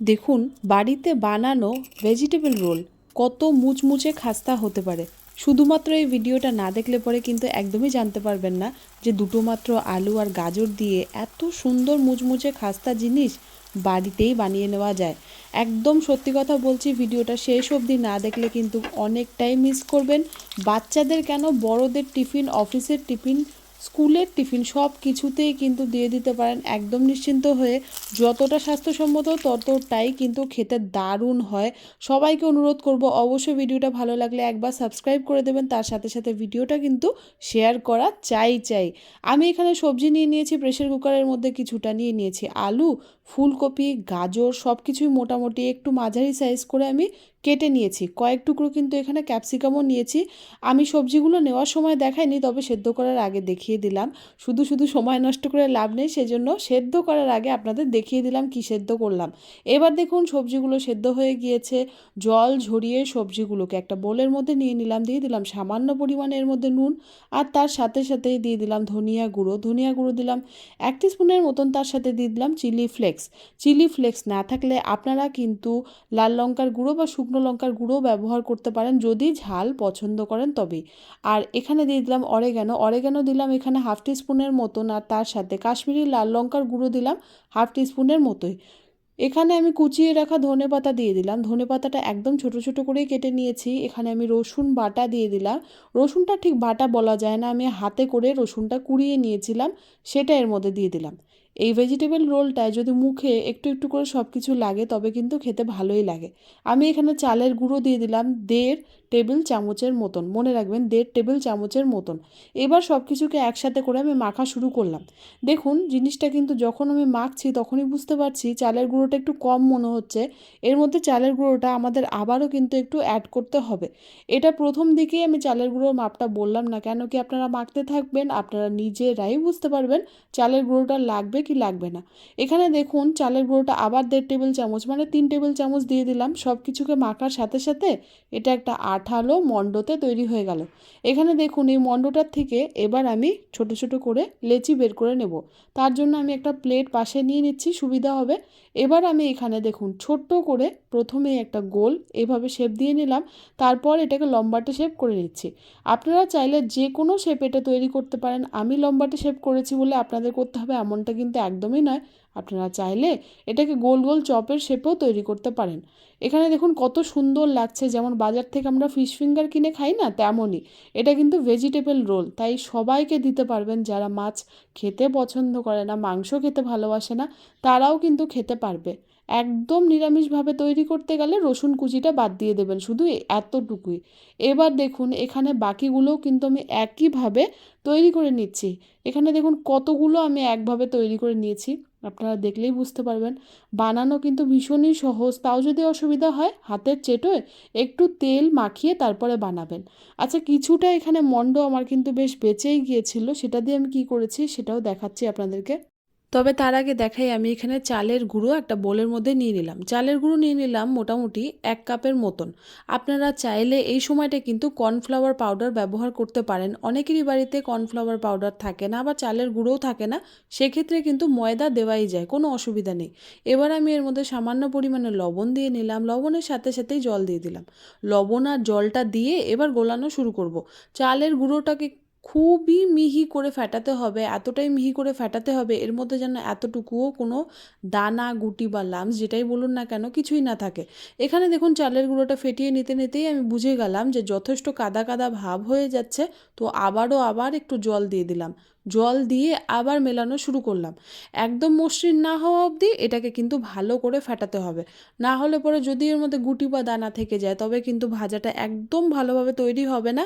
দেখুন বাড়িতে বানানো ভেজিটেবল রোল কত মুচমুচে খাস্তা হতে পারে। শুধুমাত্র এই ভিডিওটা না দেখলে পরে কিন্তু একদমই জানতে পারবেন না যে দুটো মাত্র আলু আর গাজর দিয়ে এত সুন্দর মুচমুচে খাস্তা জিনিস বাড়িতেই বানিয়ে নেওয়া যায়। একদম সত্যি কথা বলছি, ভিডিওটা শেষ অবধি না দেখলে কিন্তু অনেকটাই মিস করবেন। বাচ্চাদের কেন, বড়দের টিফিন, অফিসের টিফিন, স্কুলের টিফিন সব কিছুতেই কিন্তু দিয়ে দিতে পারেন একদম নিশ্চিন্ত হয়ে। যতটা স্বাস্থ্যসম্মত ততটাই কিন্তু খেতে দারুণ হয়। সবাইকে অনুরোধ করব অবশ্যই ভিডিওটা ভালো লাগলে একবার সাবস্ক্রাইব করে দেবেন, তার সাথে সাথে ভিডিওটা কিন্তু শেয়ার করা চাই। আমি এখানে সবজি নিয়ে নিয়েছি, প্রেসার কুকারের মধ্যে কিছুটা নিয়ে নিয়েছি আলু, ফুলকপি, গাজর সব কিছুই মোটামুটি একটু মাঝারি সাইজ করে আমি কেটে নিয়েছি। কয়েক টুকরো কিন্তু এখানে ক্যাপসিকামও নিয়েছি। আমি সবজিগুলো নেওয়ার সময় দেখাইনি, তবে সেদ্ধ করার আগে দেখিয়ে দিলাম। শুধু শুধু সময় নষ্ট করে লাভ নেই, সেজন্য সেদ্ধ করার আগে আপনাদের দেখিয়ে দিলাম কি সেদ্ধ করলাম। এবার দেখুন সবজিগুলো সেদ্ধ হয়ে গিয়েছে। জল ঝরিয়ে সবজিগুলোকে একটা বোলের মধ্যে নিয়ে নিলাম, দিয়ে দিলাম সামান্য পরিমাণে এর মধ্যে নুন, আর তার সাথে সাথেই দিয়ে দিলাম ধনিয়া গুঁড়ো দিলাম 1 টিস্পুনের মতন, তার সাথে দিয়ে দিলাম চিলি ফ্লেক্স না থাকলে আপনারা কিন্তু লাল লঙ্কার গুঁড়ো বা শুকনো লঙ্কার গুঁড়ো ব্যবহার করতে পারেন যদি ঝাল পছন্দ করেন তবেই। আর এখানে দিয়ে দিলাম অরেগানো দিলাম এখানে 1/2 টিস্পুনের মতন, আর তার সাথে কাশ্মীরি লাল লঙ্কার গুঁড়ো দিলাম 1/2 টিস্পুনের মতোই। এখানে আমি কুচিয়ে রাখা ধনেপাতা দিয়ে দিলাম, ধনেপাতাটা একদম ছোট ছোট করেই কেটে নিয়েছি। এখানে আমি রসুন বাটা দিয়ে দিলাম, রসুনটা ঠিক বাটা বলা যায় না, আমি হাতে করে রসুনটা কুড়িয়ে নিয়েছিলাম, সেটা এর মধ্যে দিয়ে দিলাম। এই ভেজিটেবল রোলটায় যদি মুখে একটু একটু করে সব কিছু লাগে তবে কিন্তু খেতে ভালোই লাগে। আমি এখানে চালের গুঁড়ো দিয়ে দিলাম 1.5 টেবিল চামচের মতন, মনে রাখবেন 1.5 টেবিল চামচের মতন। এবার সব কিছুকে একসাথে করে আমি মাখা শুরু করলাম। দেখুন জিনিসটা কিন্তু যখন আমি মাখছি তখনই বুঝতে পারছি চালের গুঁড়োটা একটু কম মনে হচ্ছে। এর মধ্যে চালের গুঁড়োটা আমাদের আবারও কিন্তু একটু অ্যাড করতে হবে। এটা প্রথম দিকেই আমি চালের গুঁড়োর মাপটা বললাম না, কেন কি আপনারা মাখতে থাকবেন, আপনারা নিজেরাই বুঝতে পারবেন চালের গুঁড়োটা লাগবে কি লাগবে না। এখানে দেখুন চালের গুঁড়োটা আবার 1.5 টেবিল চামচ মানে 3 টেবিল চামচ দিয়ে দিলাম। সব কিছুকে মাখার সাথে সাথে এটা একটা আঠালো মণ্ডতে তৈরি হয়ে গেল। এখানে দেখুন এই মণ্ডটার থেকে এবার আমি ছোট ছোট করে লেচি বের করে নেব। তার জন্য আমি একটা প্লেট পাশে নিয়ে নিচ্ছি, সুবিধা হবে। এবার আমি এখানে দেখুন ছোট্ট করে প্রথমে একটা গোল এভাবে শেপ দিয়ে নিলাম, তারপর এটাকে লম্বাটে শেপ করে নিচ্ছি। আপনারা চাইলে যে কোনো শেপ এটা তৈরি করতে পারেন, আমি লম্বাটে শেপ করেছি বলে আপনাদের করতে হবে এমনটা কিন্তু একদমই নয়। আপনারা চাইলে এটাকে গোল গোল চপের শেপেও তৈরি করতে পারেন। এখানে দেখুন কত সুন্দর লাগছে, যেমন বাজার থেকে আমরা ফিশ ফিঙ্গার কিনে খাই না, তেমনই। এটা কিন্তু ভেজিটেবল রোল, তাই সবাইকে দিতে পারবেন। যারা মাছ খেতে পছন্দ করে না, মাংস খেতে ভালোবাসে না, তারাও কিন্তু খেতে পারবে। একদম নিরামিষভাবে তৈরি করতে গেলে রসুন কুচিটা বাদ দিয়ে দেবেন, শুধু এতটুকুই। এবার দেখুন এখানে বাকিগুলোও কিন্তু আমি একইভাবে তৈরি করে নিচ্ছি। এখানে দেখুন কতগুলো আমি একভাবে তৈরি করে নিয়েছি, আপনারা দেখলেই বুঝতে পারবেন। বানানো কিন্তু ভীষণই সহজ, তাও যদি অসুবিধা হয় হাতের চেটোয় একটু তেল মাখিয়ে তারপরে বানাবেন। আচ্ছা, কিছুটা এখানে মণ্ড আমার কিন্তু বেশ বেঁচেই গিয়েছিল, সেটা দিয়ে আমি কি করেছি সেটাও দেখাচ্ছি আপনাদেরকে। তবে তার আগে দেখাই, আমি এখানে চালের গুঁড়ো একটা বোলের মধ্যে নিয়ে নিলাম। চালের গুঁড়ো নিয়ে নিলাম মোটামুটি 1 কাপের মতন। আপনারা চাইলে এই সময়টা কিন্তু কর্নফ্লাওয়ার পাউডার ব্যবহার করতে পারেন। অনেকেরই বাড়িতে কর্নফ্লাওয়ার পাউডার থাকে না বা চালের গুঁড়োও থাকে না, সেক্ষেত্রে কিন্তু ময়দা দেওয়াই যায়, কোনো অসুবিধা নেই। এবার আমি এর মধ্যে সামান্য পরিমাণে লবণ দিয়ে নিলাম, লবণের সাথে সাথেই জল দিয়ে দিলাম। লবণ আর জলটা দিয়ে এবার গোলানো শুরু করব। চালের গুঁড়োটাকে খুবই মিহি করে ফেটাতে হবে, এতটাই মিহি করে ফেটাতে হবে এর মধ্যে যেন এতটুকুও কোনো দানা, গুটি বা লামস যেটাই বলুন না কেন কিছুই না থাকে। এখানে দেখুন চালের গুঁড়োটা ফেটিয়ে নিতে নিতেই আমি বুঝে গেলাম যে যথেষ্ট কাদা কাদা ভাব হয়ে যাচ্ছে, তো আবার একটু জল দিয়ে দিলাম। জল দিয়ে আবার মেলানো শুরু করলাম। একদম মসৃণ না হওয়া অবধি এটাকে কিন্তু ভালো করে ফেটাতে হবে, না হলে পরে যদি এর মধ্যে গুটি বা দানা থেকে যায় তবে কিন্তু ভাজাটা একদম ভালোভাবে তৈরি হবে না।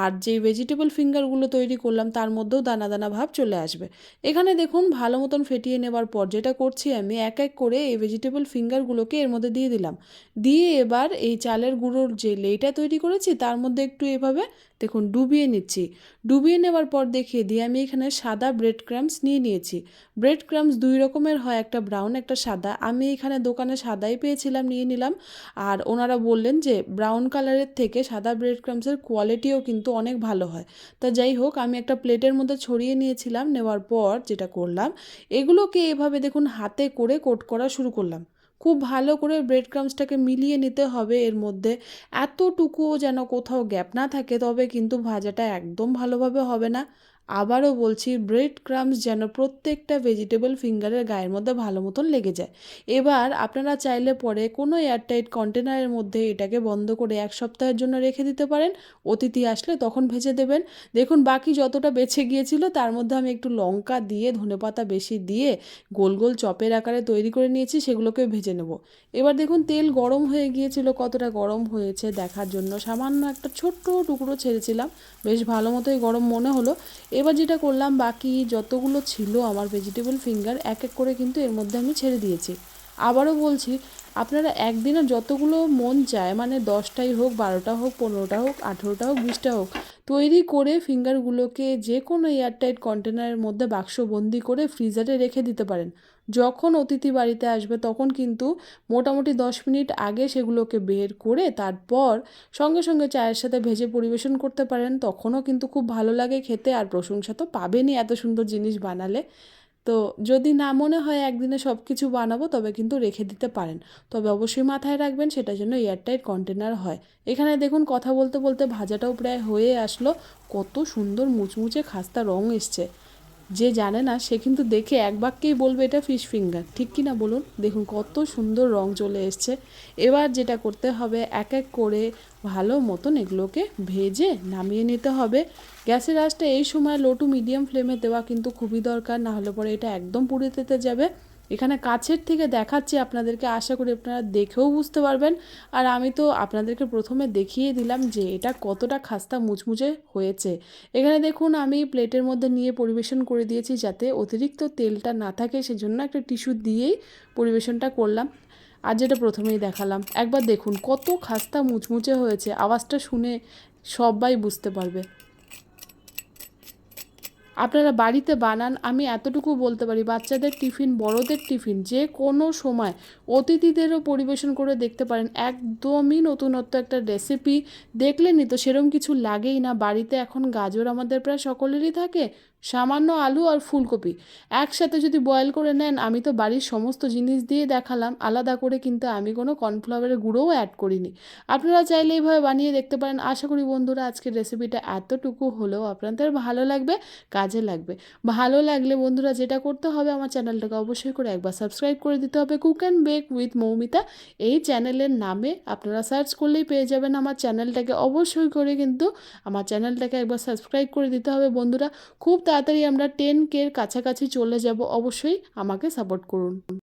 আর যেই ভেজিটেবল ফিঙ্গারগুলো তৈরি করলাম তার মধ্যেও দানা দানা ভাব চলে আসবে। এখানে দেখুন ভালো মতন ফেটিয়ে নেবার পর যেটা করছি, আমি এক এক করে এই ভেজিটেবল ফিঙ্গারগুলোকে এর মধ্যে দিয়ে দিলাম। দিয়ে এবার এই চালের গুঁড়োর যে লেইটা তৈরি করেছি তার মধ্যে একটু এভাবে দেখুন ডুবিয়ে নিচ্ছি। ডুবিয়ে নেবার পর দেখিয়ে দিয়ে আমি এখানে সাদা ব্রেড ক্রাম্বস নিয়ে নিয়েছি। ব্রেড ক্রাম্বস 2 রকমের হয়, একটা ব্রাউন একটা সাদা। আমি এখানে দোকানে সাদাই পেয়েছিলাম, নিয়ে নিলাম। আর ওনারা বললেন যে ব্রাউন কালারের থেকে সাদা ব্রেড ক্রাম্বসের কোয়ালিটিও কিন্তু অনেক ভালো হয়। তা যাই হোক, আমি একটা প্লেটের মধ্যে ছড়িয়ে নিয়েছিলাম। নেওয়ার পর যেটা করলাম, এগুলোকে এভাবে দেখুন হাতে করে কোট করা শুরু করলাম। খুব ভালো করে ব্রেড ক্রামসটাকে মিলিয়ে নিতে হবে এর মধ্যে, এতটুকুও যেন কোথাও গ্যাপ না থাকে, তবে কিন্তু ভাজাটা একদম ভালোভাবে হবে না। আবারও বলছি, ব্রেড ক্রামস যেন প্রত্যেকটা ভেজিটেবল ফিঙ্গারের গায়ের মধ্যে ভালো মতন লেগে যায়। এবার আপনারা চাইলে পরে কোনো এয়ারটাইট কন্টেনারের মধ্যে এটাকে বন্ধ করে 1 সপ্তাহের জন্য রেখে দিতে পারেন। অতিথি আসলে তখন ভেজে দেবেন। দেখুন বাকি যতটা বেঁচে গিয়েছিল তার মধ্যে আমি একটু লঙ্কা দিয়ে, ধনেপাতা বেশি দিয়ে গোল গোল চপের আকারে তৈরি করে নিয়েছি, সেগুলোকে ভেজে নেব। এবার দেখুন তেল গরম হয়ে গিয়েছিল, কতটা গরম হয়েছে দেখার জন্য সামান্য একটা ছোট্ট টুকরো ছেড়েছিলাম, বেশ ভালো মতোই গরম মনে হলো। এবার যেটা করলাম, বাকি যতগুলো ছিল আমার ভেজিটেবল ফিঙ্গার এক এক করে কিন্তু এর মধ্যে আমি ছেড়ে দিয়েছি। আবারও বলছি, আপনারা একদিনে যতগুলো মন চায়, মানে 10টাই হোক, 12টা হোক, 15টা হোক, 18টা হোক, 20টা হোক, তৈরি করে ফিঙ্গারগুলোকে যে কোনো এয়ারটাইট কন্টেনারের মধ্যে বাক্সবন্দি করে ফ্রিজারে রেখে দিতে পারেন। যখন অতিথি বাড়িতে আসবে তখন কিন্তু মোটামুটি 10 মিনিট আগে সেগুলোকে বের করে তারপর সঙ্গে সঙ্গে চায়ের সাথে ভেজে পরিবেশন করতে পারেন। তখনও কিন্তু খুব ভালো লাগে খেতে, আর প্রশংসা তো পাবেনই এত সুন্দর জিনিস বানালে। তো যদি না মনে হয় একদিনে সব কিছু বানাবো, তবে কিন্তু রেখে দিতে পারেন। তবে অবশ্যই মাথায় রাখবেন সেটার জন্য এয়ারটাইট কন্টেনার হয়। এখানে দেখুন কথা বলতে বলতে ভাজাটাও প্রায় হয়ে আসলো। কত সুন্দর মুচমুচে খাস্তা রং এসছে, যে জানে না সে কিন্তু দেখে এক বাক্যেই বলবে এটা ফিশ ফিঙ্গার, ঠিক কি না বলুন? দেখুন কত সুন্দর রং চলে এসছে। এবার যেটা করতে হবে, এক এক করে ভালো মতন এগুলোকে ভেজে নামিয়ে নিতে হবে। গ্যাসের আঁচটা এই সময় লো টু মিডিয়াম ফ্লেমে দেওয়া কিন্তু খুবই দরকার, না হলে পরে এটা একদম পুড়ে যেতে যাবে। এখানে কাছের থেকে দেখাচ্ছি আপনাদেরকে, আশা করি আপনারা দেখেও বুঝতে পারবেন। আর আমি তো আপনাদেরকে প্রথমে দেখিয়ে দিলাম যে এটা কতটা খাস্তা মুচমুচে হয়েছে। এখানে দেখুন আমি প্লেটের মধ্যে নিয়ে পরিবেশন করে দিয়েছি, যাতে অতিরিক্ত তেলটা না থাকে সেজন্য একটা টিস্যু দিয়েই পরিবেশনটা করলাম। আর যেটা প্রথমেই দেখালাম, একবার দেখুন কত খাস্তা মুচমুচে হয়েছে, আওয়াজটা শুনে সবাই বুঝতে পারবে। আপনারা বাড়িতে বানান, আমি এতটুকু বলতে পারি, বাচ্চাদের টিফিন, বড়দের টিফিন, যে কোনো সময় অতিথিদেরও পরিবেশন করে দেখতে পারেন। একদমই নতুনত্ব একটা রেসিপি, দেখলেনই তো সেরকম কিছু লাগেই না। বাড়িতে এখন গাজর আমাদের প্রায় সকলেরই থাকে, সামান্য আলু আর ফুলকপি একসাথে যদি বয়েল করে নেন, আমি তো বাড়ির সমস্ত জিনিস দিয়ে দেখালাম, আলাদা করে কিন্তু আমি কোনো কর্নফ্লাওয়ারের গুঁড়োও অ্যাড করিনি। আপনারা চাইলে এইভাবে বানিয়ে দেখতে পারেন। আশা করি বন্ধুরা আজকের রেসিপিটা এতটুকু হলেও আপনাদের ভালো লাগবে, কাজে লাগবে। ভালো লাগলে বন্ধুরা যেটা করতে হবে, আমার চ্যানেলটাকে অবশ্যই করে একবার সাবস্ক্রাইব করে দিতে হবে। Cook and bake with Moumita এই চ্যানেলের নামে আপনারা সার্চ করলেই পেয়ে যাবেন আমার চ্যানেলটাকে। অবশ্যই করে কিন্তু আমার চ্যানেলটাকে একবার সাবস্ক্রাইব করে দিতে হবে বন্ধুরা। খুব তাড়াতাড়ি আমরা 10K কাছাকাছি চলে যাব, অবশ্যই আমাকে সাপোর্ট করুন।